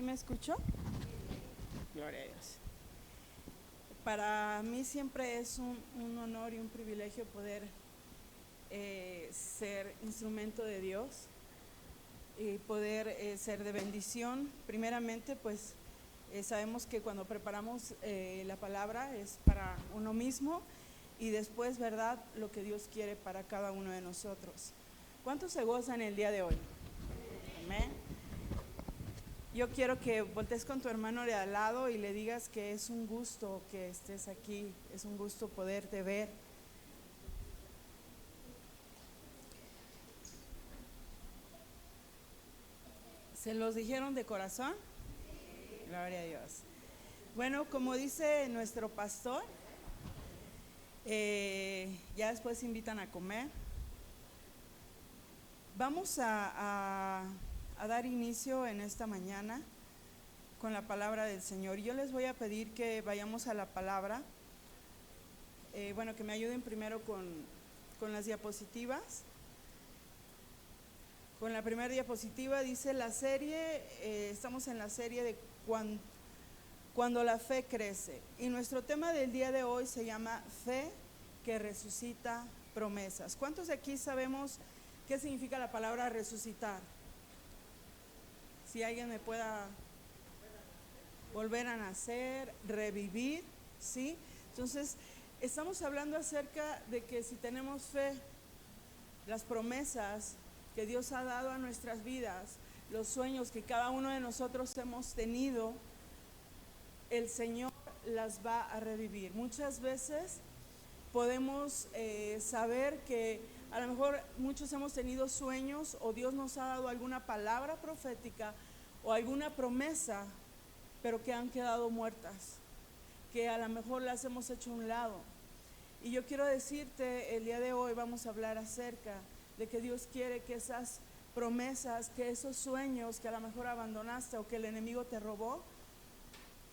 ¿Sí me escuchó? Gloria a Dios. Para mí siempre es un honor y un privilegio poder ser instrumento de Dios y poder ser de bendición. Primeramente, pues sabemos que cuando preparamos la palabra es para uno mismo y después, ¿verdad?, lo que Dios quiere para cada uno de nosotros. ¿Cuántos se gozan el día de hoy? Amén. Yo quiero que voltees con tu hermano de al lado y le digas que es un gusto que estés aquí, es un gusto poderte ver. ¿Se los dijeron de corazón? Gloria a Dios. Bueno, como dice nuestro pastor, ya después invitan a comer. Vamos a dar inicio en esta mañana con la palabra del Señor. Yo les voy a pedir que vayamos a la palabra. Que me ayuden primero con las diapositivas. Con la primera diapositiva dice la serie, estamos en la serie de cuando la fe crece. Y nuestro tema del día de hoy se llama Fe que resucita promesas. ¿Cuántos de aquí sabemos qué significa la palabra resucitar? Si alguien me pueda volver a nacer, revivir, ¿sí? Entonces, estamos hablando acerca de que si tenemos fe, las promesas que Dios ha dado a nuestras vidas, los sueños que cada uno de nosotros hemos tenido, el Señor las va a revivir. Muchas veces podemos saber que a lo mejor muchos hemos tenido sueños o Dios nos ha dado alguna palabra profética o alguna promesa, pero que han quedado muertas, que a lo mejor las hemos hecho a un lado. Y yo quiero decirte, el día de hoy vamos a hablar acerca de que Dios quiere que esas promesas, que esos sueños que a lo mejor abandonaste o que el enemigo te robó,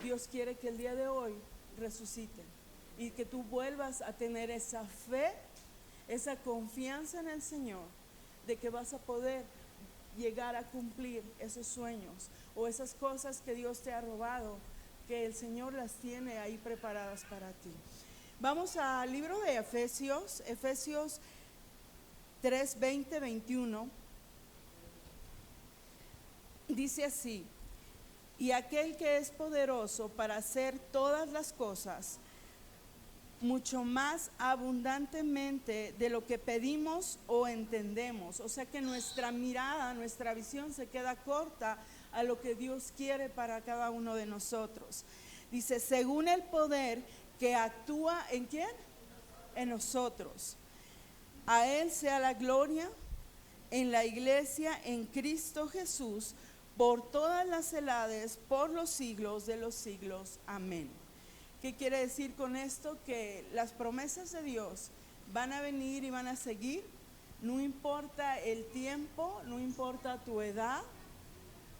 Dios quiere que el día de hoy resuciten y que tú vuelvas a tener esa fe, esa confianza en el Señor, de que vas a poder llegar a cumplir esos sueños o esas cosas que Dios te ha robado, que el Señor las tiene ahí preparadas para ti. Vamos al libro de Efesios 3, 20, 21. Dice así: y aquel que es poderoso para hacer todas las cosas mucho más abundantemente de lo que pedimos o entendemos. O sea que nuestra mirada, nuestra visión se queda corta a lo que Dios quiere para cada uno de nosotros. Dice, según el poder que actúa ¿en quién? En nosotros. A Él sea la gloria en la iglesia, en Cristo Jesús, por todas las edades, por los siglos de los siglos. Amén. ¿Qué quiere decir con esto? Que las promesas de Dios van a venir y van a seguir, no importa el tiempo, no importa tu edad,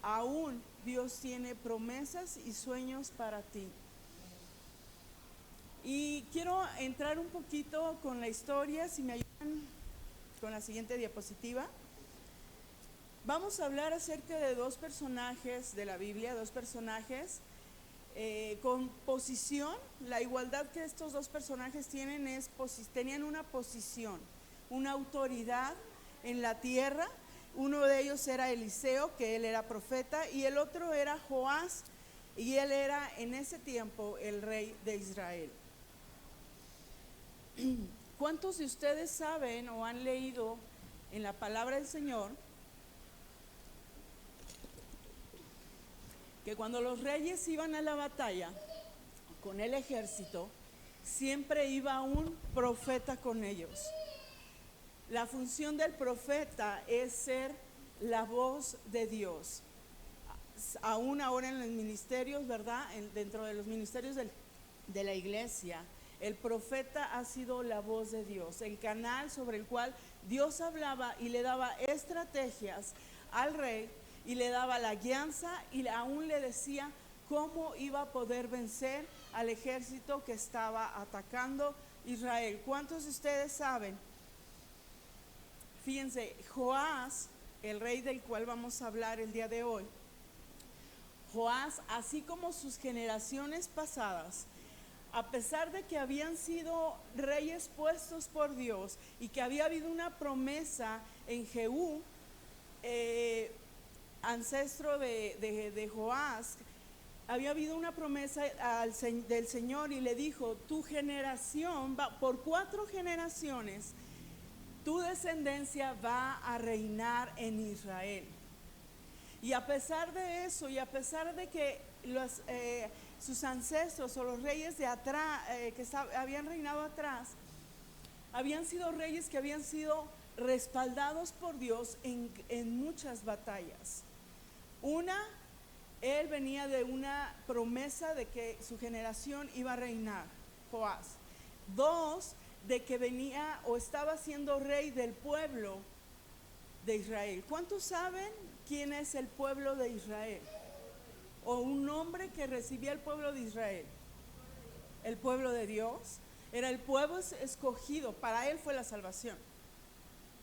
aún Dios tiene promesas y sueños para ti. Y quiero entrar un poquito con la historia, si me ayudan con la siguiente diapositiva. Vamos a hablar acerca de dos personajes de la Biblia, dos personajes con posición. La igualdad que estos dos personajes tienen tenían una posición, una autoridad en la tierra. Uno de ellos era Eliseo, que él era profeta, y el otro era Joás, y él era en ese tiempo el rey de Israel. ¿Cuántos de ustedes saben o han leído en la palabra del Señor que cuando los reyes iban a la batalla con el ejército, siempre iba un profeta con ellos? La función del profeta es ser la voz de Dios. Aún ahora en los ministerios, ¿verdad? Dentro de los ministerios de la iglesia, el profeta ha sido la voz de Dios, el canal sobre el cual Dios hablaba y le daba estrategias al rey y le daba la guianza y aún le decía cómo iba a poder vencer al ejército que estaba atacando Israel. ¿Cuántos de ustedes saben? Fíjense, Joás, el rey del cual vamos a hablar el día de hoy, Joás, así como sus generaciones pasadas, a pesar de que habían sido reyes puestos por Dios y que había habido una promesa en Jehú, ancestro de Joás, había habido una promesa del Señor y le dijo: tu generación, por 4 generaciones, tu descendencia va a reinar en Israel. Y a pesar de eso, y a pesar de que sus ancestros o los reyes de atrás, habían reinado atrás, habían sido reyes que habían sido respaldados por Dios en muchas batallas. Él venía de una promesa de que su generación iba a reinar, Joás. 2, de que venía o estaba siendo rey del pueblo de Israel. ¿Cuántos saben quién es el pueblo de Israel? O un nombre que recibía el pueblo de Israel. El pueblo de Dios. Era el pueblo escogido. Para él fue la salvación.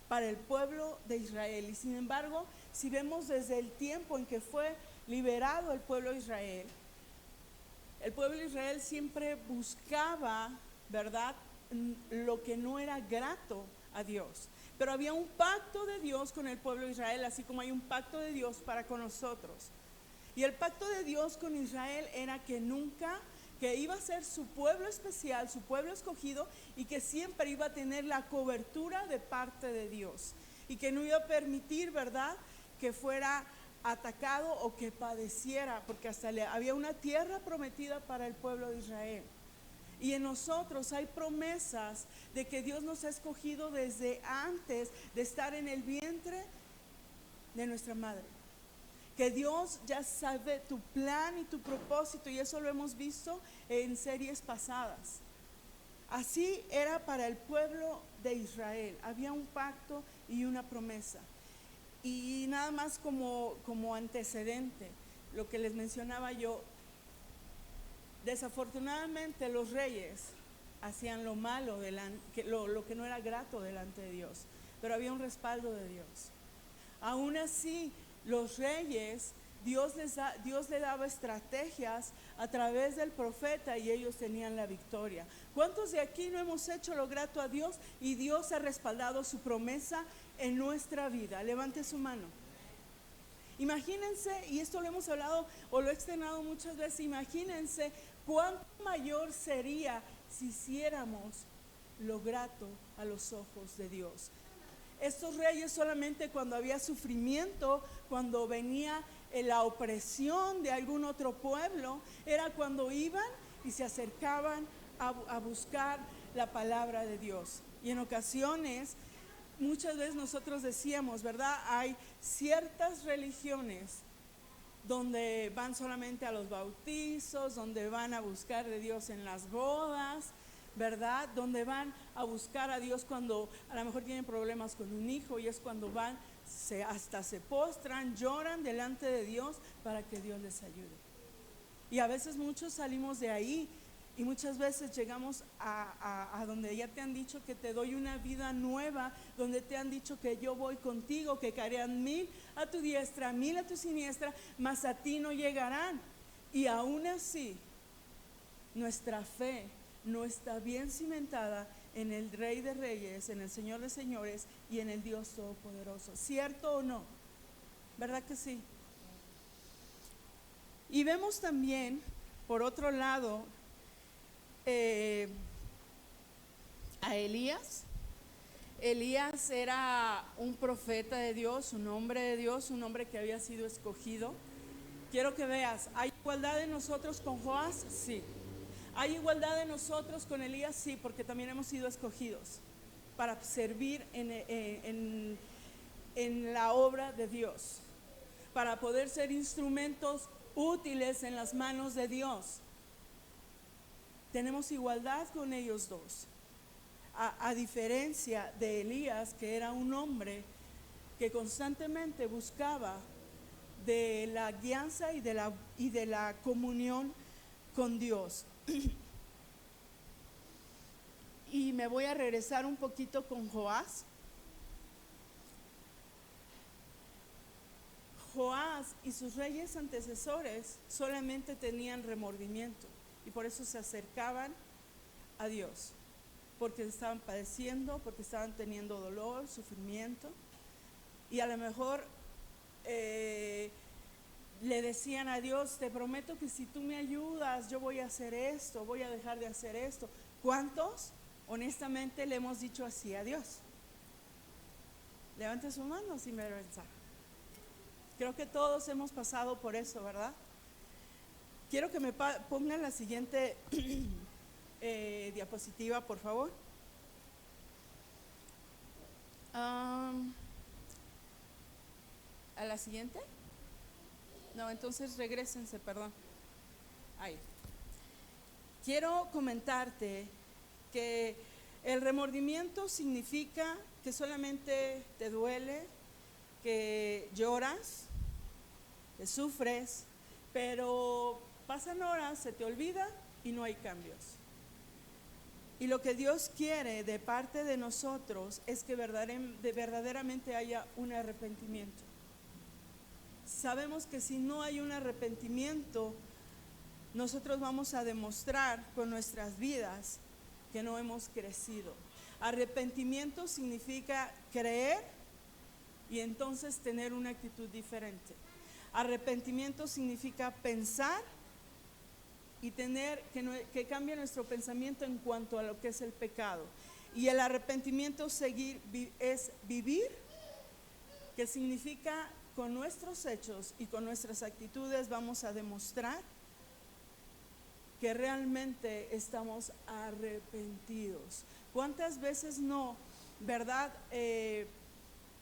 Para el pueblo de Israel. Y sin embargo, si vemos desde el tiempo en que fue liberado el pueblo de Israel, el pueblo de Israel siempre buscaba, ¿verdad?, lo que no era grato a Dios. Pero había un pacto de Dios con el pueblo de Israel, así como hay un pacto de Dios para con nosotros. Y el pacto de Dios con Israel era que iba a ser su pueblo especial, su pueblo escogido, y que siempre iba a tener la cobertura de parte de Dios. Y que no iba a permitir, ¿verdad?, que fuera atacado o que padeciera, porque hasta había una tierra prometida para el pueblo de Israel. Y en nosotros hay promesas de que Dios nos ha escogido desde antes de estar en el vientre de nuestra madre. Que Dios ya sabe tu plan y tu propósito, y eso lo hemos visto en series pasadas. Así era para el pueblo de Israel. Había un pacto y una promesa. Y nada más como antecedente, lo que les mencionaba yo, desafortunadamente los reyes hacían lo malo, lo que no era grato delante de Dios, pero había un respaldo de Dios. Aún así, los reyes, Dios le daba estrategias a través del profeta y ellos tenían la victoria. ¿Cuántos de aquí no hemos hecho lo grato a Dios y Dios ha respaldado su promesa en nuestra vida? Levante su mano. Imagínense, y esto lo hemos hablado o lo he externado muchas veces, imagínense cuánto mayor sería si hiciéramos lo grato a los ojos de Dios. Estos reyes solamente cuando había sufrimiento, cuando venía la opresión de algún otro pueblo, era cuando iban y se acercaban a buscar la palabra de Dios. Y en ocasiones, muchas veces nosotros decíamos, ¿verdad?, hay ciertas religiones donde van solamente a los bautizos, donde van a buscar de Dios en las bodas, ¿verdad?, donde van a buscar a Dios cuando a lo mejor tienen problemas con un hijo, y es cuando van, hasta se postran, lloran delante de Dios para que Dios les ayude. Y a veces muchos salimos de ahí y muchas veces llegamos a donde ya te han dicho que te doy una vida nueva, donde te han dicho que yo voy contigo, que caerán 1000 a tu diestra, 1000 a tu siniestra, mas a ti no llegarán. Y aún así, nuestra fe no está bien cimentada en el Rey de Reyes, en el Señor de Señores y en el Dios Todopoderoso. ¿Cierto o no? ¿Verdad que sí? Y vemos también, por otro lado, a Elías. Elías era un profeta de Dios, un hombre de Dios, un hombre que había sido escogido. Quiero que veas, ¿hay igualdad de nosotros con Joás? Sí. ¿Hay igualdad de nosotros con Elías? Sí, porque también hemos sido escogidos para servir en la obra de Dios, para poder ser instrumentos útiles en las manos de Dios. Tenemos igualdad con ellos dos, a diferencia de Elías, que era un hombre que constantemente buscaba de la guianza y de la comunión con Dios. Y me voy a regresar un poquito con Joás. Joás y sus reyes antecesores solamente tenían remordimiento y por eso se acercaban a Dios, porque estaban padeciendo, porque estaban teniendo dolor, sufrimiento, y a lo mejor le decían a Dios: te prometo que si tú me ayudas, yo voy a hacer esto, voy a dejar de hacer esto. ¿Cuántos honestamente le hemos dicho así a Dios? Levante su mano sin vergüenza. Creo que todos hemos pasado por eso, ¿verdad? Quiero que me pongan la siguiente diapositiva, por favor. ¿A la siguiente? No, entonces regrésense, perdón. Ahí. Quiero comentarte que el remordimiento significa que solamente te duele, que lloras, que sufres, pero pasan horas, se te olvida y no hay cambios. Y lo que Dios quiere de parte de nosotros es que verdaderamente haya un arrepentimiento. Sabemos que si no hay un arrepentimiento, nosotros vamos a demostrar con nuestras vidas que no hemos crecido. Arrepentimiento significa creer y entonces tener una actitud diferente. Arrepentimiento significa pensar y tener que cambie nuestro pensamiento en cuanto a lo que es el pecado. Y el arrepentimiento es vivir, que significa con nuestros hechos y con nuestras actitudes vamos a demostrar que realmente estamos arrepentidos. ¿Cuántas veces no, verdad?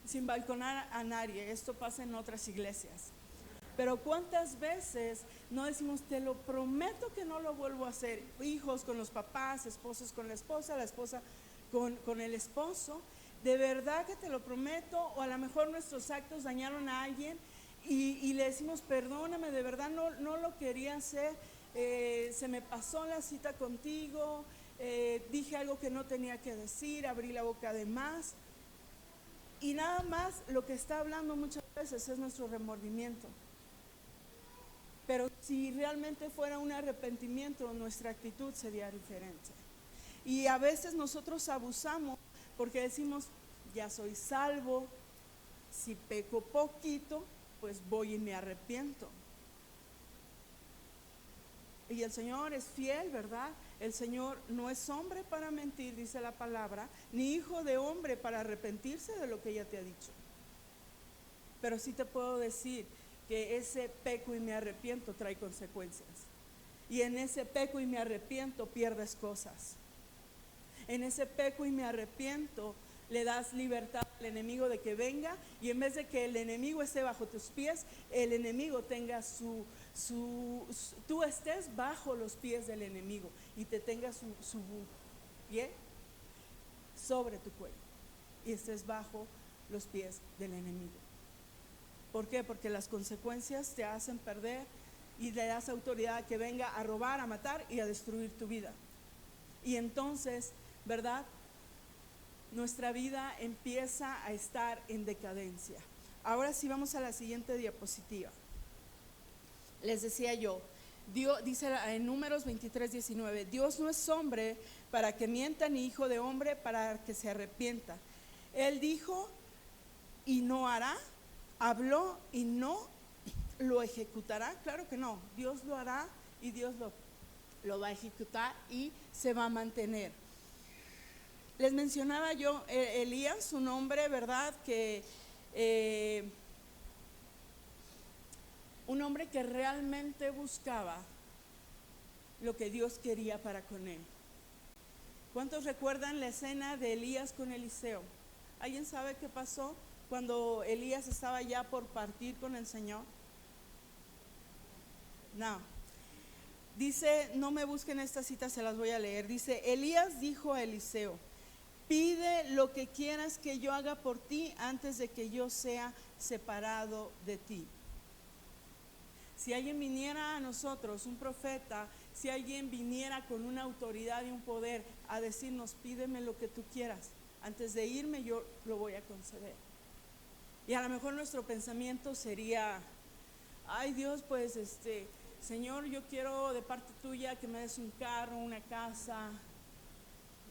Sin balconar a nadie, esto pasa en otras iglesias, pero cuántas veces no decimos: te lo prometo que no lo vuelvo a hacer. Hijos con los papás, esposos con la esposa con el esposo, de verdad que te lo prometo. O a lo mejor nuestros actos dañaron a alguien y le decimos: perdóname, de verdad no lo quería hacer, se me pasó la cita contigo, dije algo que no tenía que decir, abrí la boca de más. Y nada más lo que está hablando muchas veces es nuestro remordimiento. Pero si realmente fuera un arrepentimiento, nuestra actitud sería diferente. Y a veces nosotros abusamos porque decimos: ya soy salvo, si peco poquito, pues voy y me arrepiento. Y el Señor es fiel, ¿verdad? El Señor no es hombre para mentir, dice la palabra, ni hijo de hombre para arrepentirse de lo que ella te ha dicho. Pero sí te puedo decir que ese peco y me arrepiento trae consecuencias. Y en ese peco y me arrepiento pierdes cosas. En ese peco y me arrepiento le das libertad al enemigo de que venga, y en vez de que el enemigo esté bajo tus pies, el enemigo tenga tú estés bajo los pies del enemigo y te tenga su pie sobre tu cuello y estés bajo los pies del enemigo. ¿Por qué? Porque las consecuencias te hacen perder y le das autoridad a que venga a robar, a matar y a destruir tu vida. Y entonces, ¿verdad? Nuestra vida empieza a estar en decadencia. Ahora sí vamos a la siguiente diapositiva. Les decía yo, Dios dice en Números 23:19, Dios no es hombre para que mienta, ni hijo de hombre para que se arrepienta. Él dijo y no hará, habló y no lo ejecutará. Claro que no, Dios lo hará y Dios lo va a ejecutar y se va a mantener. Les mencionaba yo Elías, un hombre, ¿verdad? Un hombre que realmente buscaba lo que Dios quería para con él. ¿Cuántos recuerdan la escena de Elías con Eliseo? ¿Alguien sabe qué pasó cuando Elías estaba ya por partir con el Señor? No. Dice, no me busquen esta cita, se las voy a leer. Dice, Elías dijo a Eliseo: pide lo que quieras que yo haga por ti antes de que yo sea separado de ti. Si alguien viniera a nosotros, un profeta, si alguien viniera con una autoridad y un poder a decirnos: pídeme lo que tú quieras, antes de irme yo lo voy a conceder. Y a lo mejor nuestro pensamiento sería, ay Dios, pues Señor, yo quiero de parte tuya que me des un carro, una casa,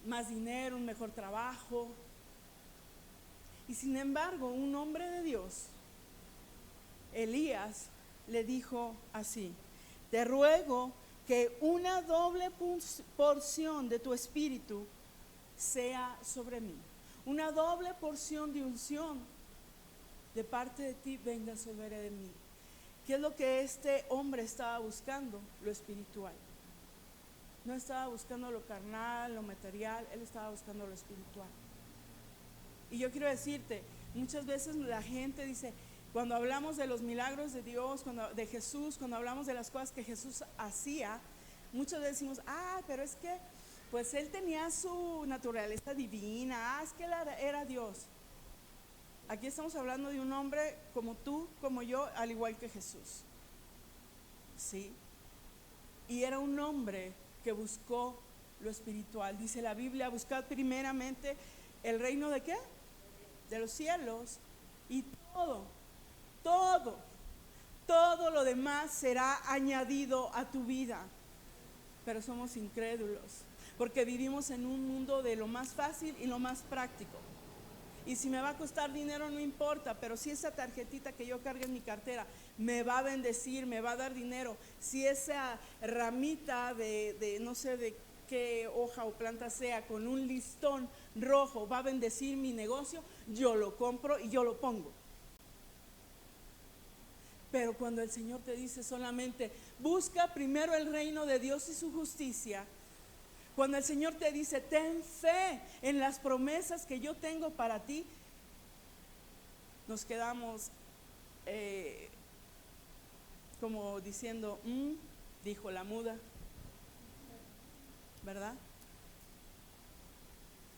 más dinero, un mejor trabajo. Y sin embargo, un hombre de Dios, Elías, le dijo así: te ruego que una doble porción de tu espíritu sea sobre mí. Una doble porción de unción de parte de ti venga sobre mí. ¿Qué es lo que este hombre estaba buscando? Lo espiritual. No estaba buscando lo carnal, lo material, él estaba buscando lo espiritual. Y yo quiero decirte, muchas veces la gente dice, cuando hablamos de los milagros de Dios, de Jesús, cuando hablamos de las cosas que Jesús hacía, muchas veces decimos, pero es que pues él tenía su naturaleza divina, es que él era Dios. Aquí estamos hablando de un hombre como tú, como yo, al igual que Jesús. ¿Sí? Y era un hombre que buscó lo espiritual. Dice la Biblia, buscad primeramente el reino de ¿qué? De los cielos, y todo lo demás será añadido a tu vida. Pero somos incrédulos, porque vivimos en un mundo de lo más fácil y lo más práctico. Y si me va a costar dinero no importa, pero si esa tarjetita que yo cargue en mi cartera me va a bendecir, me va a dar dinero, si esa ramita de no sé de qué hoja o planta sea, con un listón rojo va a bendecir mi negocio, yo lo compro y yo lo pongo. Pero cuando el Señor te dice solamente, busca primero el reino de Dios y su justicia, cuando el Señor te dice, ten fe en las promesas que yo tengo para ti, nos quedamos como diciendo, dijo la muda, ¿verdad?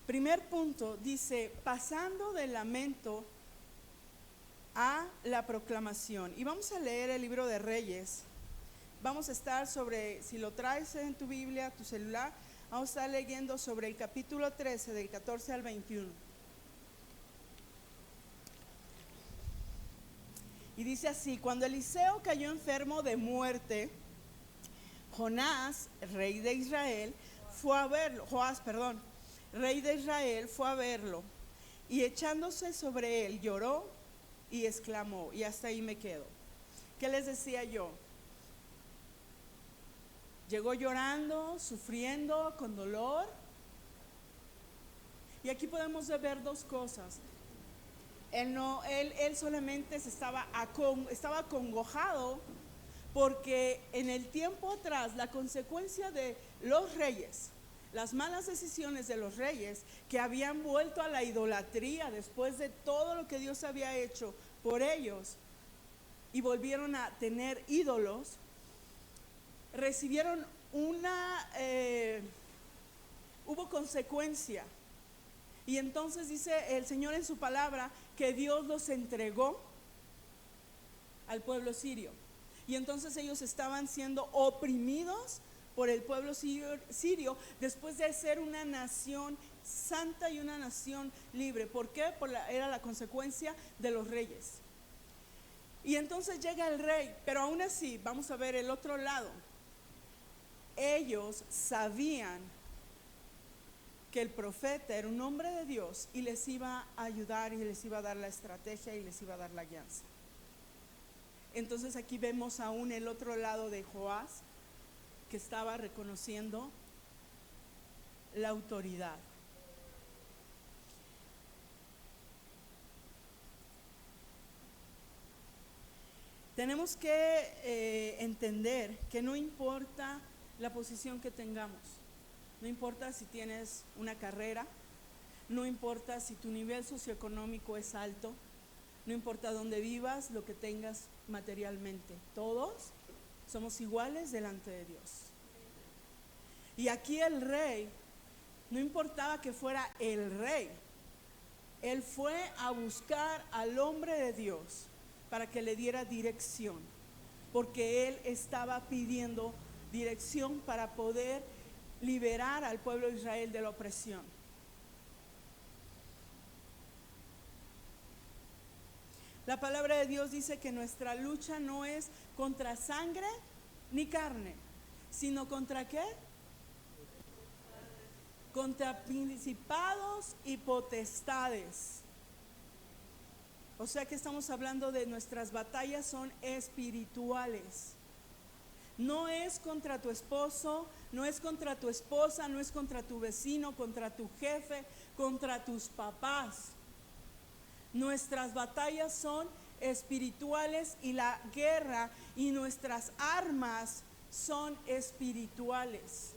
Primer punto, dice, pasando del lamento a la proclamación. Y vamos a leer el libro de Reyes. Vamos a estar sobre, si lo traes en tu Biblia, tu celular, vamos a estar leyendo sobre el capítulo 13, del 14 al 21. Y dice así: cuando Eliseo cayó enfermo de muerte, Jonás, rey de Israel, fue a verlo. Joás, perdón, rey de Israel, fue a verlo. Y echándose sobre él, lloró y exclamó. Y hasta ahí me quedo. ¿Qué les decía yo? Llegó llorando, sufriendo, con dolor. Y aquí podemos ver dos cosas. Él solamente estaba acongojado porque en el tiempo atrás la consecuencia de los reyes, las malas decisiones de los reyes que habían vuelto a la idolatría después de todo lo que Dios había hecho por ellos y volvieron a tener ídolos, recibieron hubo consecuencia. Y entonces dice el Señor en su palabra que Dios los entregó al pueblo sirio. Y entonces ellos estaban siendo oprimidos por el pueblo sirio después de ser una nación santa y una nación libre. ¿Por qué? Era la consecuencia de los reyes. Y entonces llega el rey, pero aún así, vamos a ver el otro lado. Ellos sabían que el profeta era un hombre de Dios y les iba a ayudar y les iba a dar la estrategia y les iba a dar la guianza. Entonces aquí vemos aún el otro lado de Joás, que estaba reconociendo la autoridad. Tenemos que entender que no importa la posición que tengamos, no importa si tienes una carrera, no importa si tu nivel socioeconómico es alto, no importa dónde vivas, lo que tengas materialmente, todos somos iguales delante de Dios. Y aquí el rey, no importaba que fuera el rey, él fue a buscar al hombre de Dios para que le diera dirección, porque él estaba pidiendo dirección para poder liberar al pueblo de Israel de la opresión. La palabra de Dios dice que nuestra lucha no es contra sangre ni carne, sino contra ¿qué? Contra principados y potestades. O sea que estamos hablando de nuestras batallas son espirituales. No es contra tu esposo, no es contra tu esposa, no es contra tu vecino, contra tu jefe, contra tus papás. Nuestras batallas son espirituales y la guerra y nuestras armas son espirituales.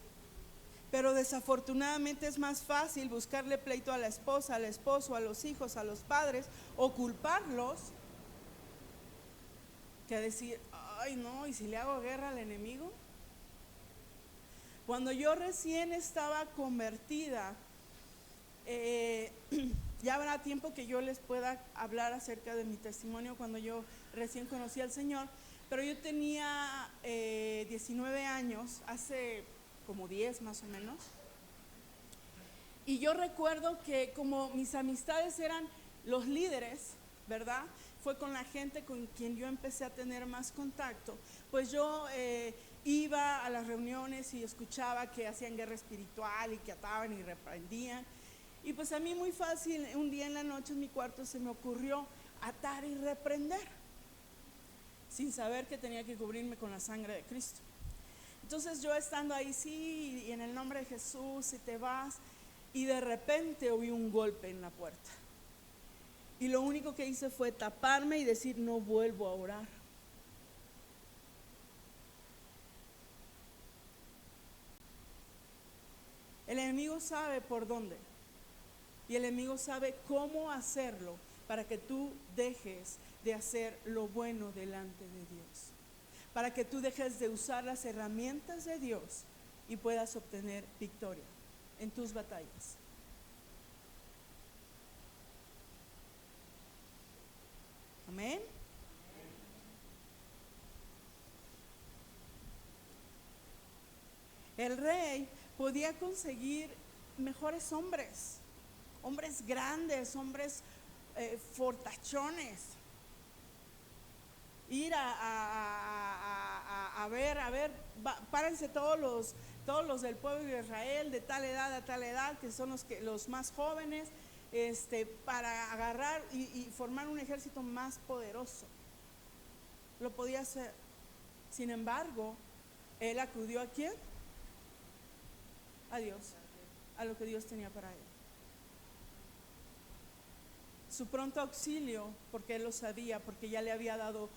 Pero desafortunadamente es más fácil buscarle pleito a la esposa, al esposo, a los hijos, a los padres, o culparlos, que decir, ay no, ¿y si le hago guerra al enemigo? Cuando yo recién estaba convertida, ya habrá tiempo que yo les pueda hablar acerca de mi testimonio cuando yo recién conocí al Señor, pero yo tenía 19 años, hace como 10 más o menos, y yo recuerdo que como mis amistades eran los líderes, ¿verdad? Fue con la gente con quien yo empecé a tener más contacto, pues yo iba a las reuniones y escuchaba que hacían guerra espiritual y que ataban y reprendían. Y pues a mí muy fácil, un día en la noche en mi cuarto se me ocurrió atar y reprender, sin saber que tenía que cubrirme con la sangre de Cristo. Entonces yo estando ahí, sí, y en el nombre de Jesús, y te vas, y de repente oí un golpe en la puerta. Y lo único que hice fue taparme y decir, no vuelvo a orar. El enemigo sabe por dónde. Y el enemigo sabe cómo hacerlo para que tú dejes de hacer lo bueno delante de Dios. Para que tú dejes de usar las herramientas de Dios y puedas obtener victoria en tus batallas. Amén. El rey podía conseguir mejores hombres, hombres grandes, hombres fortachones. Ir a ver, párense todos los del pueblo de Israel de tal edad a tal edad, que son los más jóvenes, para agarrar y formar un ejército más poderoso. Lo podía hacer. Sin embargo, él acudió ¿a quién? A Dios, a lo que Dios tenía para él. Su pronto auxilio, porque él lo sabía, porque ya le había dado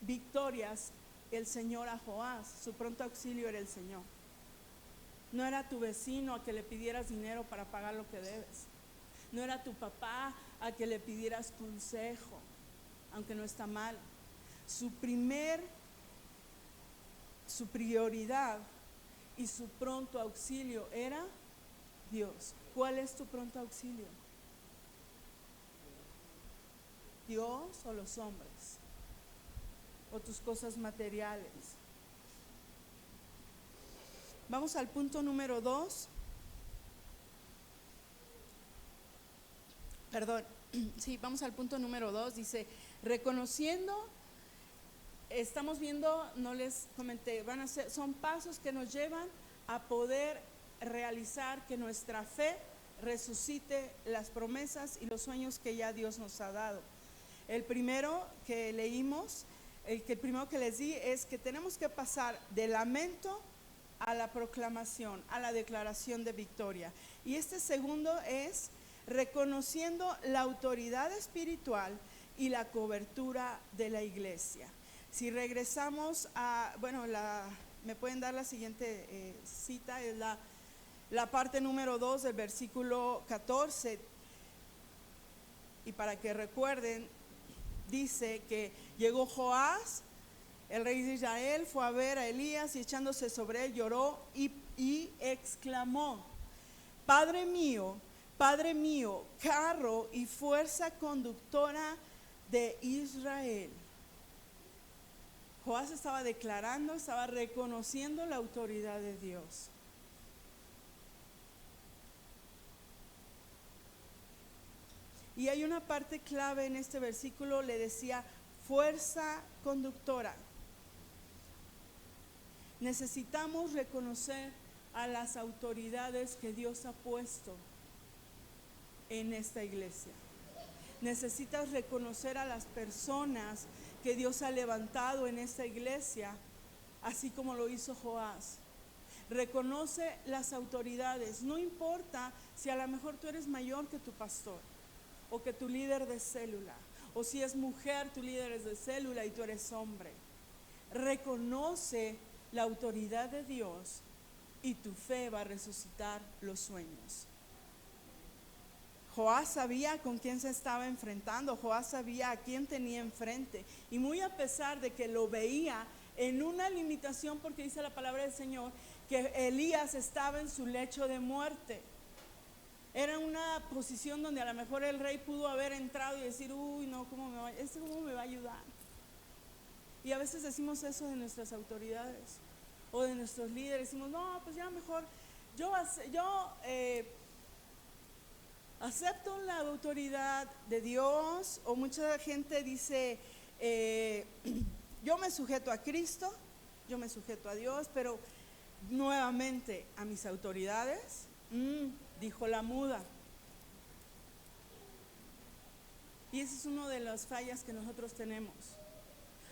victorias el Señor a Joás, su pronto auxilio era el Señor. No era tu vecino a que le pidieras dinero para pagar lo que debes. No era tu papá a que le pidieras consejo, aunque no está mal. Su prioridad y su pronto auxilio era Dios. ¿Cuál es tu pronto auxilio? ¿Dios o los hombres? ¿O tus cosas materiales? Vamos al punto número 2. Sí, vamos al punto número 2. Dice, reconociendo, estamos viendo, no les comenté, son pasos que nos llevan a poder realizar que nuestra fe resucite las promesas y los sueños que ya Dios nos ha dado. El primero que leímos, el primero que les di es que tenemos que pasar del lamento a la proclamación, a la declaración de victoria. Y este segundo es reconociendo la autoridad espiritual y la cobertura de la iglesia. Si regresamos a, me pueden dar la siguiente cita, es la parte número 2 del versículo 14. Y para que recuerden, dice que llegó Joás, el rey de Israel, fue a ver a Elías y echándose sobre él lloró y exclamó: Padre mío, carro y fuerza conductora de Israel. Joás estaba declarando, estaba reconociendo la autoridad de Dios. Y hay una parte clave en este versículo, le decía fuerza conductora. Necesitamos reconocer a las autoridades que Dios ha puesto en esta iglesia. Necesitas reconocer a las personas que Dios ha levantado en esta iglesia, así como lo hizo Joás. Reconoce las autoridades, no importa si a lo mejor tú eres mayor que tu pastor o que tu líder de célula, o si es mujer tu líder es de célula y tú eres hombre. Reconoce la autoridad de Dios y tu fe va a resucitar los sueños. Joás sabía con quién se estaba enfrentando, Joás sabía a quién tenía enfrente, y muy a pesar de que lo veía en una limitación, porque dice la palabra del Señor que Elías estaba en su lecho de muerte. Era una posición donde a lo mejor el rey pudo haber entrado y decir, uy, no, ¿cómo me va a ayudar? Y a veces decimos eso de nuestras autoridades o de nuestros líderes. Decimos, no, pues ya mejor, yo acepto la autoridad de Dios. O mucha gente dice, yo me sujeto a Cristo, yo me sujeto a Dios, pero nuevamente a mis autoridades, dijo la muda. Y esa es una de las fallas que nosotros tenemos.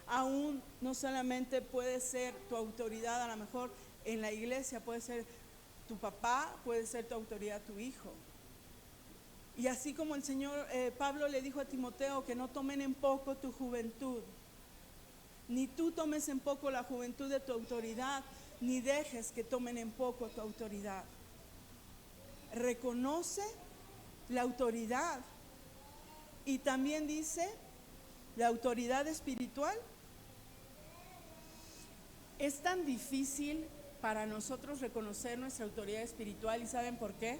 Aún no solamente puede ser tu autoridad, a lo mejor en la iglesia puede ser tu papá, puede ser tu autoridad tu hijo. Y así como el Señor, Pablo le dijo a Timoteo que no tomen en poco tu juventud, ni tú tomes en poco la juventud de tu autoridad, ni dejes que tomen en poco tu autoridad. Reconoce la autoridad. Y también dice la autoridad espiritual. Es tan difícil para nosotros reconocer nuestra autoridad espiritual, ¿y saben por qué?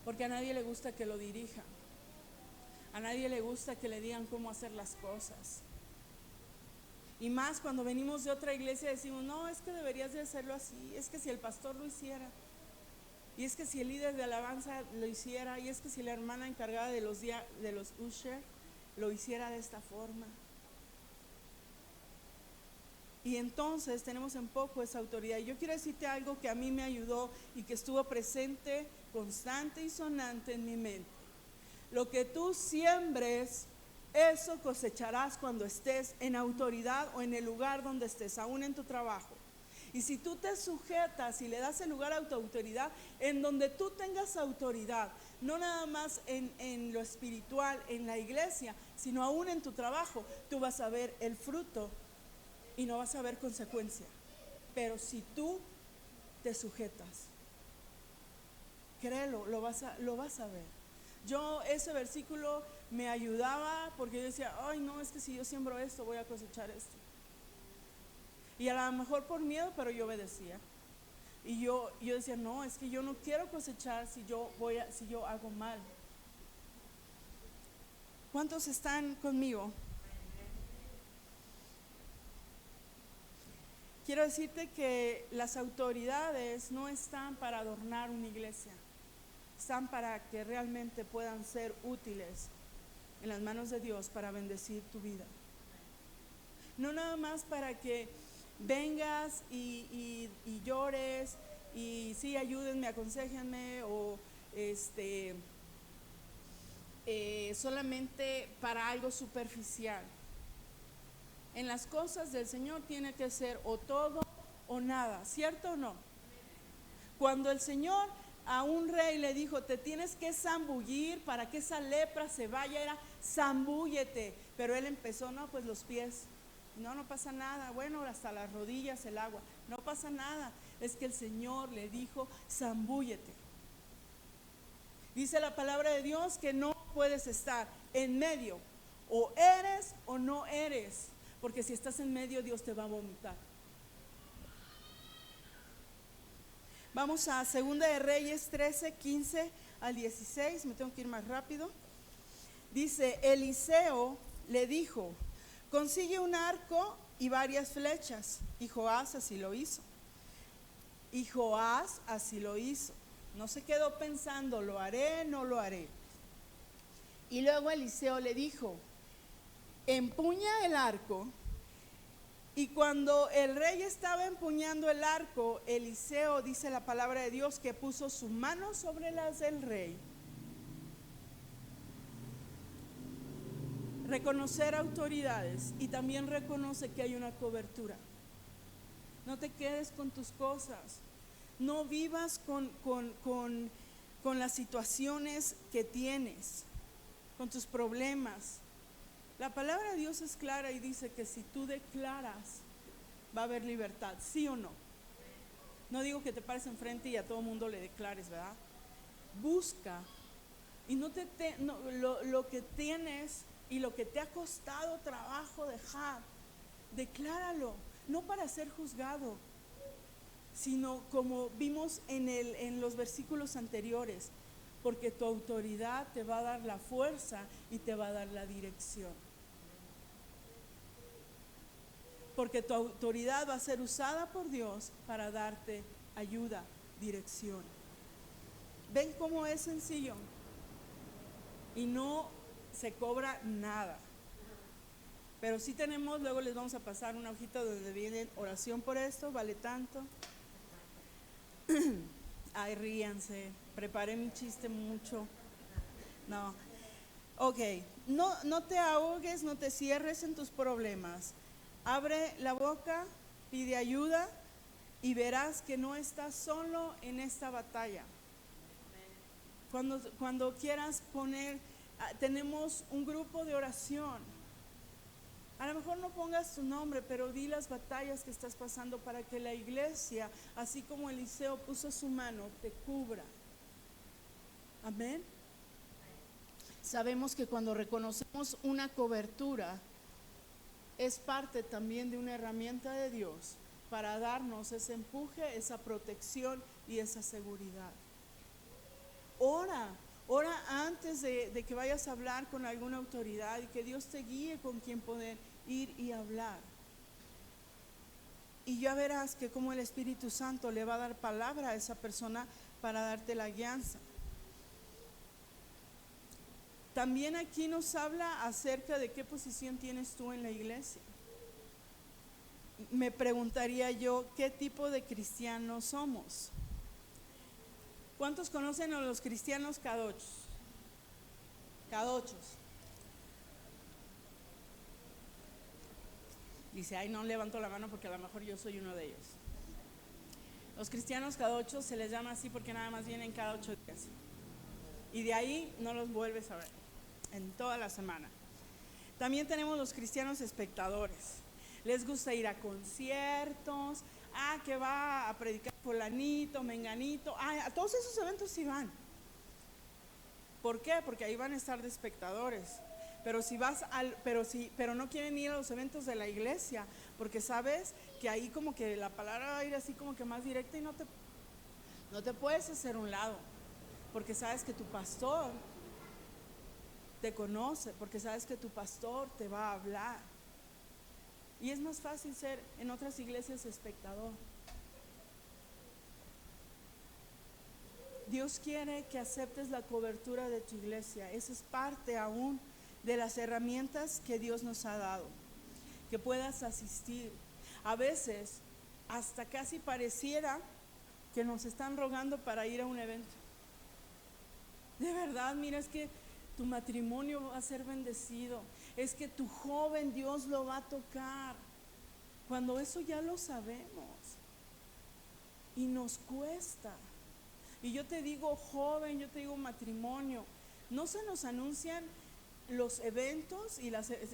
Porque a nadie le gusta que lo dirija, a nadie le gusta que le digan cómo hacer las cosas. Y más cuando venimos de otra iglesia decimos, no, es que deberías de hacerlo así, es que si el pastor lo hiciera, y es que si el líder de alabanza lo hiciera, y es que si la hermana encargada de los usher lo hiciera de esta forma. Y entonces tenemos en poco esa autoridad. Y yo quiero decirte algo que a mí me ayudó y que estuvo presente, constante y sonante en mi mente. Lo que tú siembres, eso cosecharás cuando estés en autoridad o en el lugar donde estés, aún en tu trabajo. Y si tú te sujetas y le das el lugar a tu autoridad, en donde tú tengas autoridad, no nada más en lo espiritual, en la iglesia, sino aún en tu trabajo, tú vas a ver el fruto y no vas a ver consecuencia. Pero si tú te sujetas, créelo, lo vas a ver. Yo, ese versículo me ayudaba porque yo decía, ay no, es que si yo siembro esto voy a cosechar esto. Y a lo mejor por miedo, pero yo obedecía. Y yo decía, no, es que yo no quiero cosechar si yo hago mal. ¿Cuántos están conmigo? Quiero decirte que las autoridades no están para adornar una iglesia, están para que realmente puedan ser útiles en las manos de Dios para bendecir tu vida. No nada más para que vengas y llores y sí, ayúdenme, aconséjenme, o solamente para algo superficial. En las cosas del Señor tiene que ser o todo o nada, ¿cierto o no? Cuando el Señor a un rey le dijo, te tienes que zambullir para que esa lepra se vaya, era zambúllete, pero él empezó, no, pues los pies, no pasa nada, bueno, hasta las rodillas el agua, no pasa nada, es que el Señor le dijo, zambúllete. Dice la palabra de Dios que no puedes estar en medio, o eres o no eres, porque si estás en medio Dios te va a vomitar. Vamos a 2 de Reyes 13, 15 al 16, me tengo que ir más rápido. Dice, Eliseo le dijo, consigue un arco y varias flechas, y Joás así lo hizo. No se quedó pensando, lo haré, no lo haré. Y luego Eliseo le dijo, empuña el arco. Y cuando el rey estaba empuñando el arco, Eliseo, dice la palabra de Dios, que puso su mano sobre las del rey. Reconocer autoridades y también reconoce que hay una cobertura. No te quedes con tus cosas. No vivas con las situaciones que tienes, con tus problemas. La palabra de Dios es clara y dice que si tú declaras, va a haber libertad, ¿sí o no? No digo que te pares enfrente y a todo mundo le declares, ¿verdad? Busca y lo que tienes y lo que te ha costado trabajo dejar, decláralo, no para ser juzgado, sino como vimos en los versículos anteriores, porque tu autoridad te va a dar la fuerza y te va a dar la dirección. Porque tu autoridad va a ser usada por Dios para darte ayuda, dirección. ¿Ven cómo es sencillo? Y no se cobra nada. Pero sí tenemos, luego les vamos a pasar una hojita donde viene oración por esto, vale tanto. Ay, ríanse, preparé mi chiste mucho. No, ok, no te ahogues, no te cierres en tus problemas. Abre la boca, pide ayuda y verás que no estás solo en esta batalla. Cuando quieras poner, tenemos un grupo de oración. A lo mejor no pongas tu nombre, pero di las batallas que estás pasando para que la iglesia, así como Eliseo puso su mano, te cubra. Amén. Sabemos que cuando reconocemos una cobertura, es parte también de una herramienta de Dios para darnos ese empuje, esa protección y esa seguridad. Ora antes de que vayas a hablar con alguna autoridad y que Dios te guíe con quien poder ir y hablar. Y ya verás que como el Espíritu Santo le va a dar palabra a esa persona para darte la guianza. También aquí nos habla acerca de qué posición tienes tú en la iglesia. Me preguntaría yo, ¿qué tipo de cristianos somos? ¿Cuántos conocen a los cristianos cadochos? Cadochos. Dice, ay, no levanto la mano porque a lo mejor yo soy uno de ellos. Los cristianos cadochos se les llama así porque nada más vienen cada 8 días. Y de ahí no los vuelves a ver en toda la semana. También tenemos los cristianos espectadores. Les gusta ir a conciertos, que va a predicar fulanito, menganito, a todos esos eventos sí van. ¿Por qué? Porque ahí van a estar de espectadores. Pero no quieren ir a los eventos de la iglesia, porque sabes que ahí como que la palabra va a ir así como que más directa y no te puedes hacer un lado, porque sabes que tu pastor te conoce, porque sabes que tu pastor te va a hablar. Y es más fácil ser en otras iglesias espectador. Dios quiere que aceptes la cobertura de tu iglesia. Esa es parte aún de las herramientas que Dios nos ha dado, que puedas asistir. A veces hasta casi pareciera que nos están rogando para ir a un evento. De verdad, mira, es que tu matrimonio va a ser bendecido, es que tu joven Dios lo va a tocar, cuando eso ya lo sabemos y nos cuesta. Y yo te digo joven, yo te digo matrimonio, no se nos anuncian los eventos y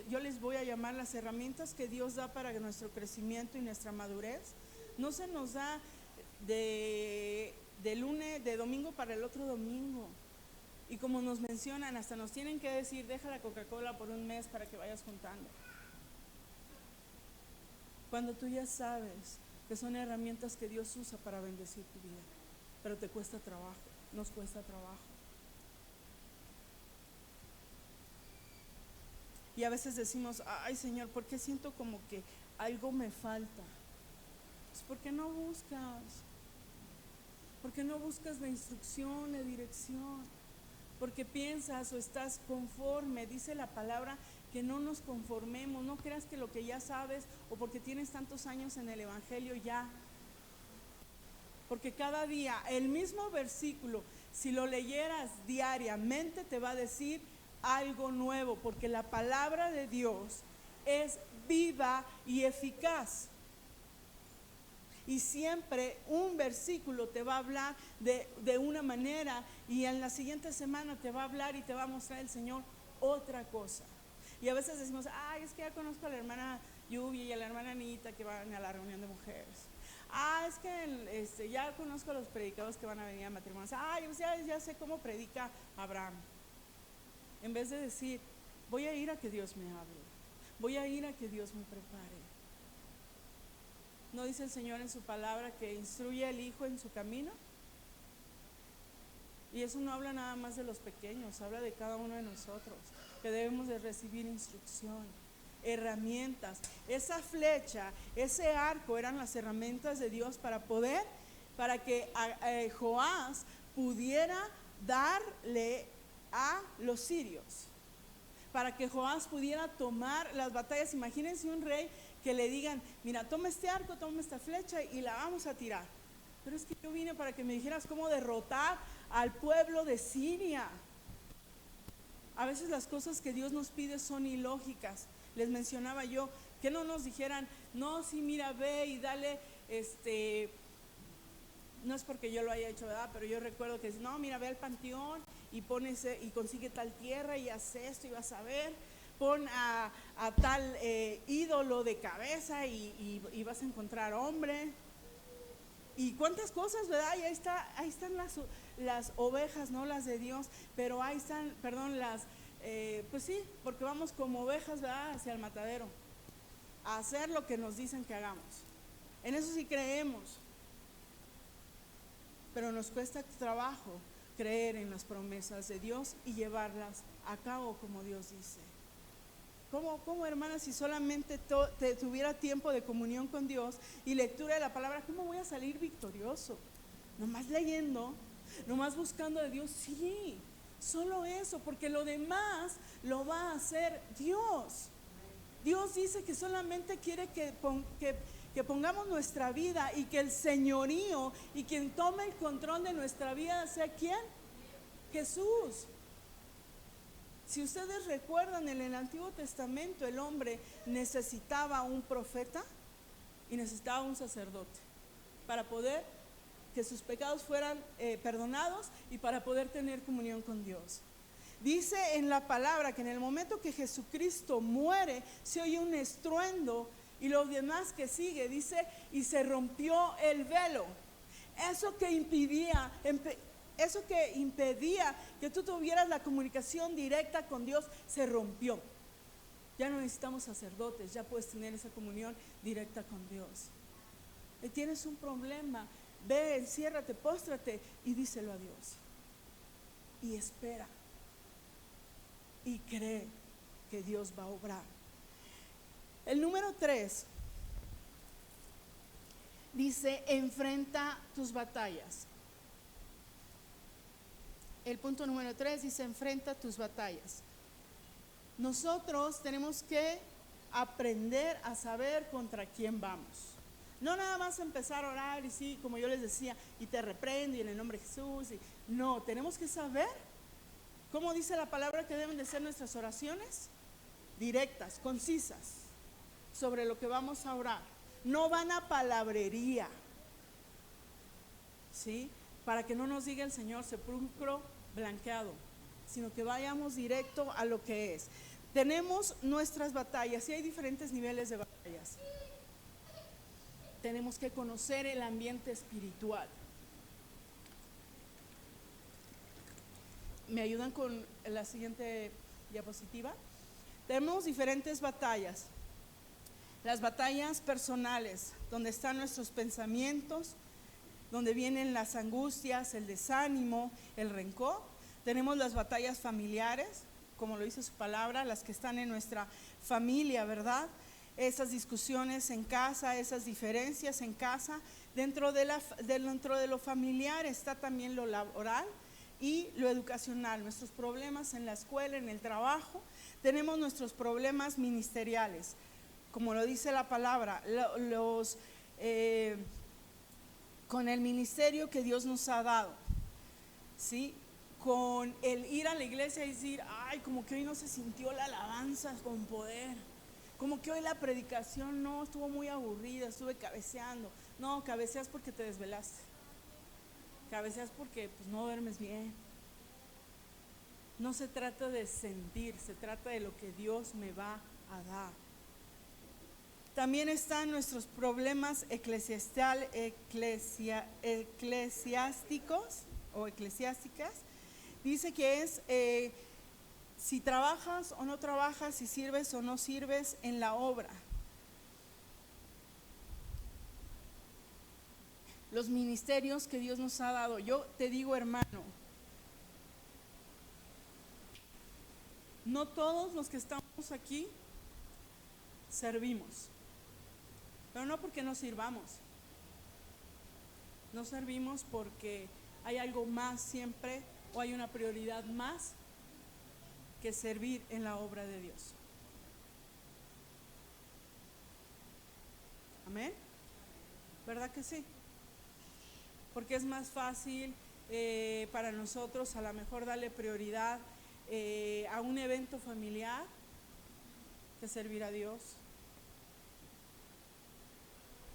yo les voy a llamar las herramientas que Dios da para nuestro crecimiento y nuestra madurez. No se nos da de domingo para el otro domingo. Y como nos mencionan, hasta nos tienen que decir, deja la Coca-Cola por un mes para que vayas juntando. Cuando tú ya sabes que son herramientas que Dios usa para bendecir tu vida, pero te cuesta trabajo, nos cuesta trabajo. Y a veces decimos, ay Señor, ¿por qué siento como que algo me falta? Pues porque no buscas la instrucción, la dirección. porque piensas o estás conforme. Dice la palabra que no nos conformemos. No creas que lo que ya sabes o porque tienes tantos años en el evangelio ya. Porque cada día el mismo versículo, si lo leyeras diariamente, te va a decir algo nuevo, porque la palabra de Dios es viva y eficaz. Y siempre un versículo te va a hablar de una manera, y en la siguiente semana te va a hablar y te va a mostrar el Señor otra cosa. Y a veces decimos, ay, es que ya conozco a la hermana Lluvia y a la hermana Anita que van a la reunión de mujeres. Es que ya conozco a los predicadores que van a venir a matrimonios. Ya sé cómo predica Abraham. En vez de decir, voy a ir a que Dios me hable, voy a ir a que Dios me prepare. ¿No dice el Señor en su palabra que instruye al hijo en su camino? Y eso no habla nada más de los pequeños, habla de cada uno de nosotros, que debemos de recibir instrucción, herramientas. Esa flecha, ese arco eran las herramientas de Dios para que Joás pudiera darle a los sirios, para que Joás pudiera tomar las batallas. Imagínense un rey que le digan, mira, toma este arco, toma esta flecha y la vamos a tirar. Pero es que yo vine para que me dijeras cómo derrotar al pueblo de Siria. A veces las cosas que Dios nos pide son ilógicas. Les mencionaba yo, que no nos dijeran, no, sí, mira, ve y dale, no es porque yo lo haya hecho, ¿verdad? Pero yo recuerdo que, no, mira, ve al panteón y y consigue tal tierra y haz esto y vas a ver, pon a tal ídolo de cabeza y vas a encontrar hombre. Y cuántas cosas, ¿verdad? Y ahí están las ovejas, no las de Dios, pero ahí están, pues sí, porque vamos como ovejas, ¿verdad? Hacia el matadero, a hacer lo que nos dicen que hagamos. En eso sí creemos, pero nos cuesta trabajo creer en las promesas de Dios y llevarlas a cabo como Dios dice. ¿Cómo, hermana, si solamente tuviera tiempo de comunión con Dios y lectura de la palabra, cómo voy a salir victorioso? Nomás leyendo, nomás buscando de Dios. Sí, solo eso, porque lo demás lo va a hacer Dios. Dios dice que solamente quiere que pongamos nuestra vida y que el señorío y quien tome el control de nuestra vida sea ¿quién? Jesús. Si ustedes recuerdan, en el Antiguo Testamento el hombre necesitaba un profeta y necesitaba un sacerdote para poder que sus pecados fueran perdonados y para poder tener comunión con Dios. Dice en la palabra que en el momento que Jesucristo muere, se oye un estruendo y lo demás que sigue, dice, y se rompió el velo. Eso que impedía que tú tuvieras la comunicación directa con Dios, se rompió. Ya no necesitamos sacerdotes, ya puedes tener esa comunión directa con Dios. Y tienes un problema, ve, enciérrate, póstrate y díselo a Dios. Y espera. Y cree que Dios va a obrar. El número 3 dice, enfrenta tus batallas. El punto número 3 dice, enfrenta tus batallas. Nosotros tenemos que aprender a saber contra quién vamos. No nada más empezar a orar y sí, como yo les decía, y te reprendo y en el nombre de Jesús. No, tenemos que saber, ¿cómo dice la palabra que deben de ser nuestras oraciones? Directas, concisas, sobre lo que vamos a orar. No van a palabrería, ¿sí? Para que no nos diga el Señor sepulcro blanqueado, sino que vayamos directo a lo que es. Tenemos nuestras batallas y hay diferentes niveles de batallas. Tenemos que conocer el ambiente espiritual. ¿Me ayudan con la siguiente diapositiva? Tenemos diferentes batallas. Las batallas personales, donde están nuestros pensamientos, donde vienen las angustias, el desánimo, el rencor. Tenemos las batallas familiares, como lo dice su palabra, las que están en nuestra familia, ¿verdad? Esas discusiones en casa, esas diferencias en casa. Dentro de lo familiar está también lo laboral, y lo educacional, nuestros problemas en la escuela, en el trabajo, tenemos nuestros problemas ministeriales, como lo dice la palabra, con el ministerio que Dios nos ha dado, ¿sí? Con el ir a la iglesia y decir, ay, como que hoy no se sintió la alabanza con poder, como que hoy la predicación no, estuvo muy aburrida, estuve cabeceando. No, cabeceas porque te desvelaste, cabeceas porque pues, no duermes bien. No se trata de sentir, se trata de lo que Dios me va a dar. También están nuestros problemas eclesiásticos o eclesiásticas. Dice que es si trabajas o no trabajas, si sirves o no sirves en la obra. Los ministerios que Dios nos ha dado. Yo te digo, hermano, no todos los que estamos aquí servimos, pero no porque no sirvamos. No servimos porque hay algo más siempre o hay una prioridad más que servir en la obra de Dios. Amén. ¿Verdad que sí? Porque es más fácil para nosotros a lo mejor darle prioridad a un evento familiar que servir a Dios.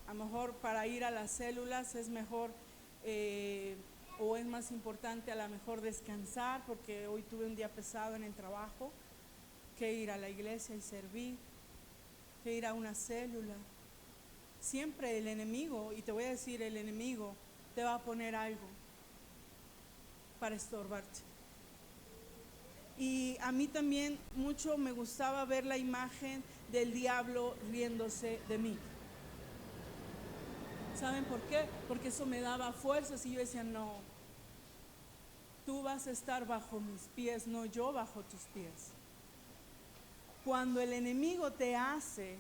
A lo mejor para ir a las células es mejor o es más importante a lo mejor descansar porque hoy tuve un día pesado en el trabajo, que ir a la iglesia y servir, que ir a una célula. Siempre el enemigo, y te voy a decir, el enemigo te va a poner algo para estorbarte. Y a mí también mucho me gustaba ver la imagen del diablo riéndose de mí. ¿Saben por qué? Porque eso me daba fuerzas y yo decía, no, tú vas a estar bajo mis pies, no yo bajo tus pies. Cuando el enemigo te hace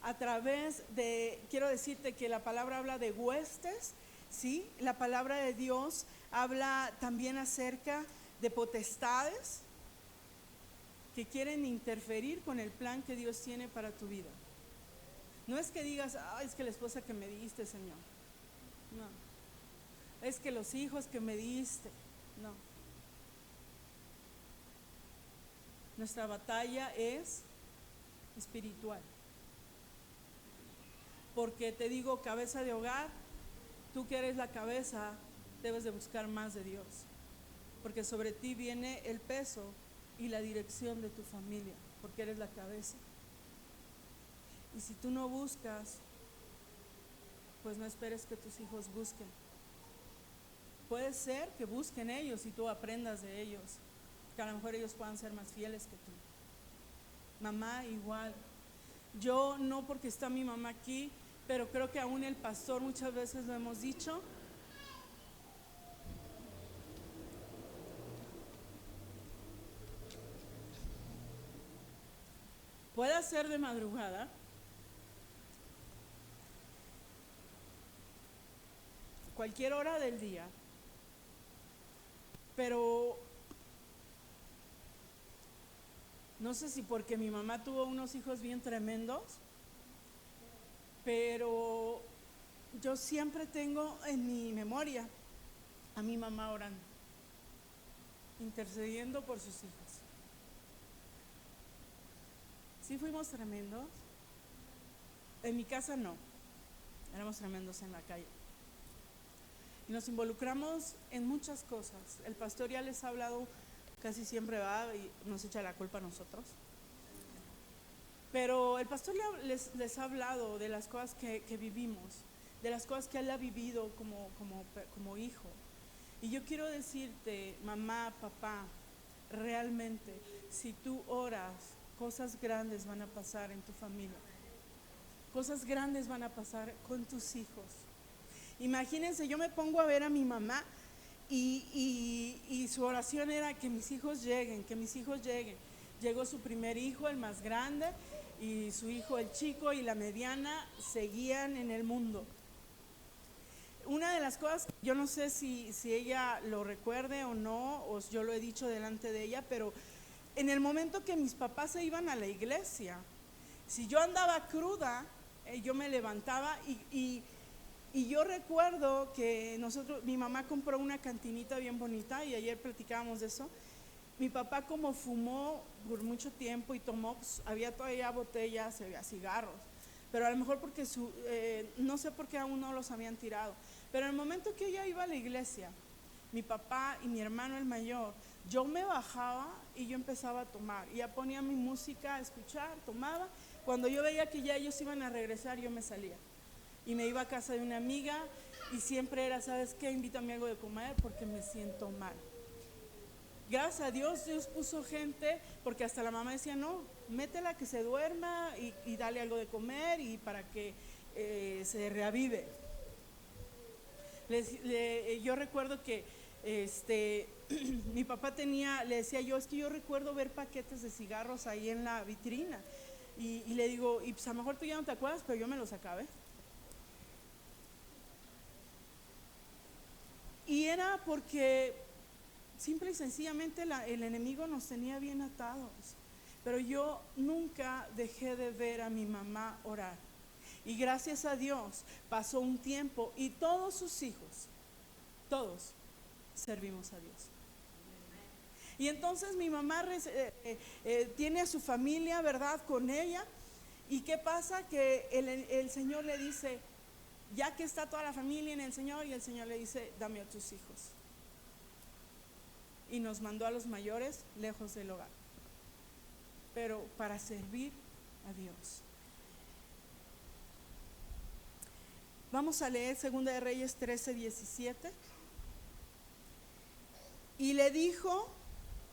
a través de, quiero decirte que la palabra habla de huestes, ¿sí? La palabra de Dios habla también acerca de potestades que quieren interferir con el plan que Dios tiene para tu vida. No es que digas, es que la esposa que me diste, Señor. No. Es que los hijos que me diste. No. Nuestra batalla es espiritual. Porque te digo, cabeza de hogar, tú que eres la cabeza, debes de buscar más de Dios. Porque sobre ti viene el peso y la dirección de tu familia, porque eres la cabeza. Y si tú no buscas, pues no esperes que tus hijos busquen. Puede ser que busquen ellos y tú aprendas de ellos, que a lo mejor ellos puedan ser más fieles que tú. Mamá igual. Yo no porque está mi mamá aquí, pero creo que aún el pastor muchas veces lo hemos dicho. Puede ser de madrugada, cualquier hora del día, pero no sé si porque mi mamá tuvo unos hijos bien tremendos, pero yo siempre tengo en mi memoria a mi mamá orando, intercediendo por sus hijos. ¿Sí fuimos tremendos? En mi casa no, éramos tremendos en la calle. Y nos involucramos en muchas cosas. El pastor ya les ha hablado, casi siempre va y nos echa la culpa a nosotros. Pero el pastor les ha hablado de las cosas que vivimos, de las cosas que él ha vivido como hijo. Y yo quiero decirte, mamá, papá, realmente, si tú oras, cosas grandes van a pasar en tu familia. Cosas grandes van a pasar con tus hijos. Imagínense, yo me pongo a ver a mi mamá y su oración era que mis hijos lleguen, que mis hijos lleguen. Llegó su primer hijo, el más grande, y su hijo, el chico, y la mediana seguían en el mundo. una de las cosas, yo no sé si ella lo recuerde o no, o yo lo he dicho delante de ella, pero en el momento que mis papás se iban a la iglesia, si yo andaba cruda, yo me levantaba y yo recuerdo que mi mamá compró una cantinita bien bonita y ayer platicábamos de eso. Mi papá, como fumó por mucho tiempo y tomó, pues, había todavía botellas, había cigarros, pero a lo mejor porque no sé por qué aún no los habían tirado, pero en el momento que ella iba a la iglesia, mi papá y mi hermano el mayor, yo me bajaba y yo empezaba a tomar, y ya ponía mi música a escuchar, tomaba. Cuando yo veía que ya ellos iban a regresar, yo me salía y me iba a casa de una amiga, y siempre era, ¿sabes qué? Invítame algo de comer porque me siento mal. Gracias a Dios, Dios puso gente, porque hasta la mamá decía, no, métela que se duerma y dale algo de comer y para que se reavive. Yo recuerdo que mi papá le decía yo, es que yo recuerdo ver paquetes de cigarros ahí en la vitrina, y le digo, y pues a lo mejor tú ya no te acuerdas, pero yo me los acabé. Y era porque simple y sencillamente el enemigo nos tenía bien atados. Pero yo nunca dejé de ver a mi mamá orar. Y gracias a Dios pasó un tiempo y todos sus hijos, todos servimos a Dios. Y entonces mi mamá tiene a su familia, ¿verdad?, con ella. ¿Y qué pasa? Que el Señor le dice, ya que está toda la familia en el Señor, y el Señor le dice, dame a tus hijos. Y nos mandó a los mayores lejos del hogar, pero para servir a Dios. Vamos a leer 2 de Reyes 13:17. Y le dijo,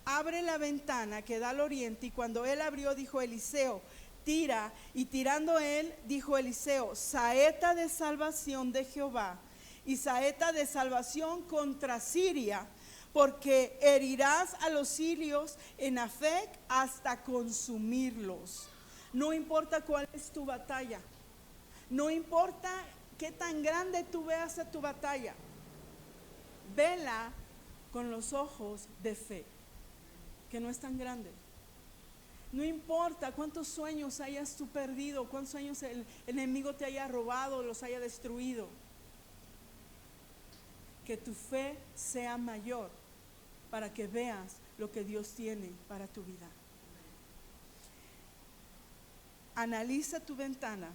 abre la ventana que da al oriente. Y cuando él abrió, dijo Eliseo, tira. Y tirando él, dijo Eliseo, saeta de salvación de Jehová y saeta de salvación contra Siria, porque herirás a los sirios en Afec hasta consumirlos. No importa cuál es tu batalla, no importa qué tan grande tú veas a tu batalla, vela con los ojos de fe, que no es tan grande. No importa cuántos sueños hayas tú perdido, cuántos sueños el enemigo te haya robado, los haya destruido, que tu fe sea mayor para que veas lo que Dios tiene para tu vida. Analiza tu ventana,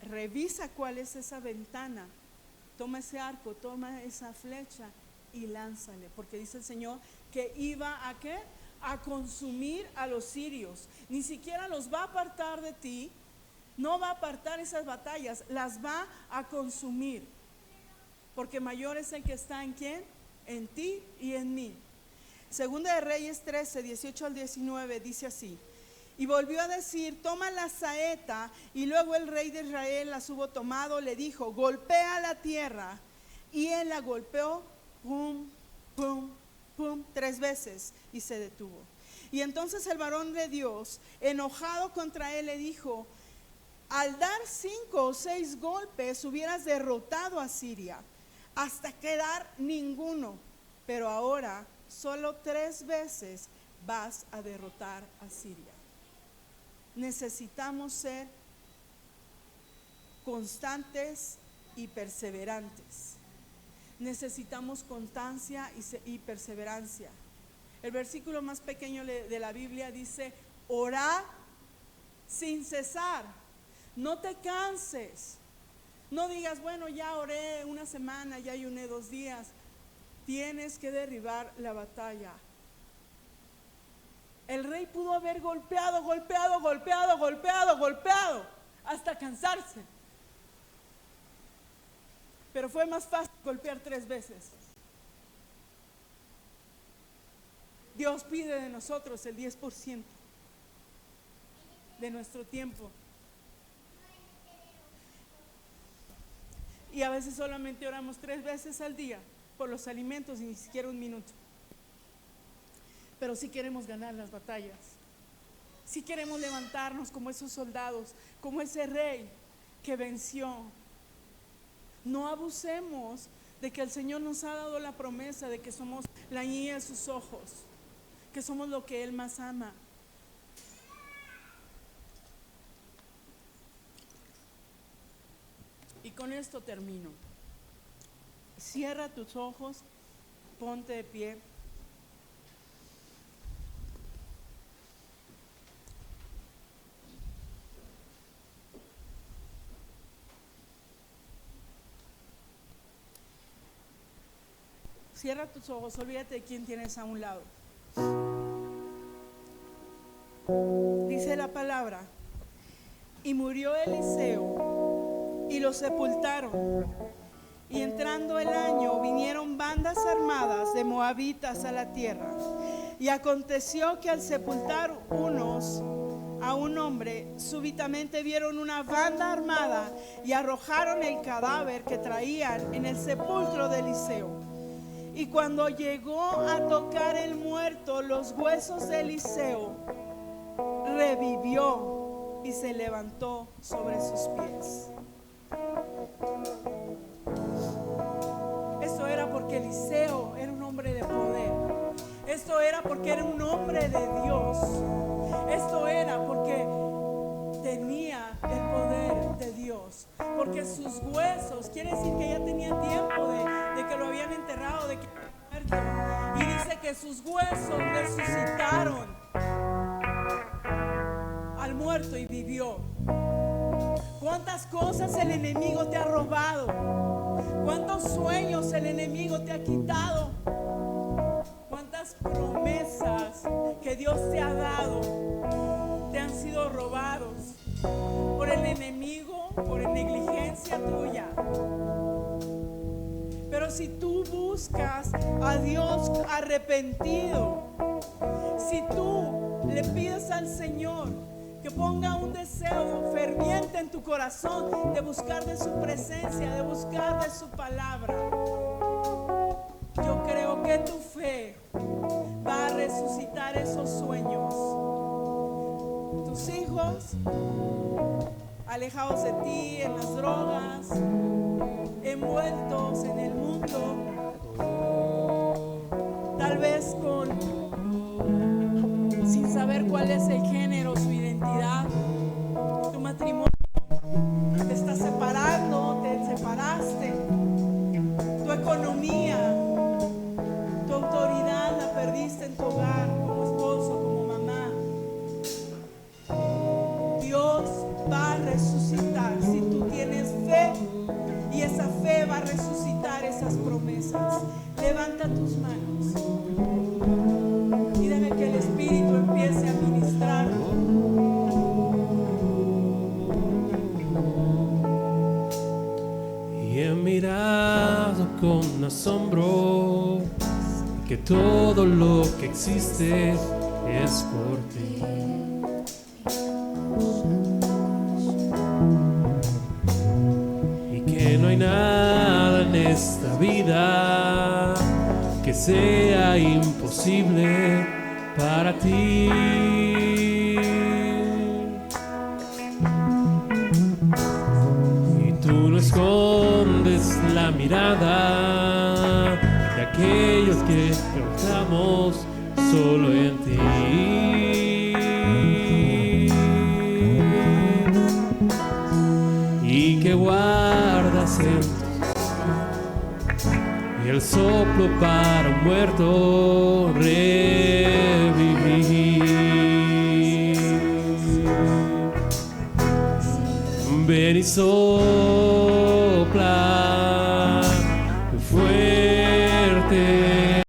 revisa cuál es esa ventana, toma ese arco, toma esa flecha y lánzale, porque dice el Señor que iba a ¿qué? A consumir a los sirios. Ni siquiera los va a apartar de ti, no va a apartar esas batallas, las va a consumir, porque mayor es el que está en ¿quién? En ti y en mí. Segunda de Reyes 13:18-19 dice así: y volvió a decir, toma la saeta. Y luego el rey de Israel las hubo tomado, le dijo, golpea la tierra. Y él la golpeó, pum, pum, pum, 3 veces, y se detuvo. Y entonces el varón de Dios, enojado contra él, le dijo, al dar 5 o 6 golpes hubieras derrotado a Siria, hasta quedar ninguno, pero ahora solo 3 veces vas a derrotar a Siria. Necesitamos ser constantes y perseverantes. Necesitamos constancia y perseverancia. El versículo más pequeño de la Biblia dice, orad sin cesar. No te canses. No digas, bueno, ya oré una semana, ya ayuné 2 días. Tienes que derribar la batalla. El rey pudo haber golpeado hasta cansarse, pero fue más fácil golpear 3 veces. Dios pide de nosotros el 10% de nuestro tiempo, y a veces solamente oramos 3 veces al día por los alimentos y ni siquiera 1 minuto. Pero sí queremos ganar las batallas, sí queremos levantarnos como esos soldados, como ese rey que venció. no abusemos de que el Señor nos ha dado la promesa de que somos la niña de sus ojos, que somos lo que Él más ama. Y con esto termino. Cierra tus ojos, ponte de pie. Cierra tus ojos, olvídate de quién tienes a un lado. Dice la palabra: y murió Eliseo y lo sepultaron. Y entrando el año vinieron bandas armadas de moabitas a la tierra. Y aconteció que al sepultar unos a un hombre, súbitamente vieron una banda armada y arrojaron el cadáver que traían en el sepulcro de Eliseo. Y cuando llegó a tocar el muerto los huesos de Eliseo, revivió y se levantó sobre sus pies. Esto era porque Eliseo era un hombre de poder. Esto era porque era un hombre de Dios. Esto era porque tenía el poder de Dios. Porque sus huesos, quiere decir que ya tenía tiempo de que lo habían enterrado, de que había muerto. Y dice que sus huesos resucitaron al muerto y vivió. ¿Cuántas cosas el enemigo te ha robado? ¿Cuántos sueños el enemigo te ha quitado? ¿Cuántas promesas que Dios te ha dado te han sido robados por el enemigo, por negligencia tuya? Pero si tú buscas a Dios arrepentido, si tú le pides al Señor que ponga un deseo ferviente en tu corazón de buscar de su presencia, de buscar de su palabra, yo creo que tu fe va a resucitar esos sueños. Tus hijos alejados de ti, en las drogas, envueltos en el mundo, tal vez sin saber cuál es el género, su identidad. Tu matrimonio te está separando, te separaste. Tu economía, tu autoridad la perdiste en tu hogar, como esposo, como mamá. Dios va a resucitar si tú tienes fe, y esa fe va a resucitar esas promesas. Levanta tus manos y deja que el Espíritu empiece a ministrar. Y he mirado con asombro que todo lo que existe es por ti. Y que no hay nada en esta vida que sea imposible para ti. Y tú no escondes la mirada de aquellos que confiamos solo en ti. Y que guardas en el soplo para un muerto revivir. Ven y sopla fuego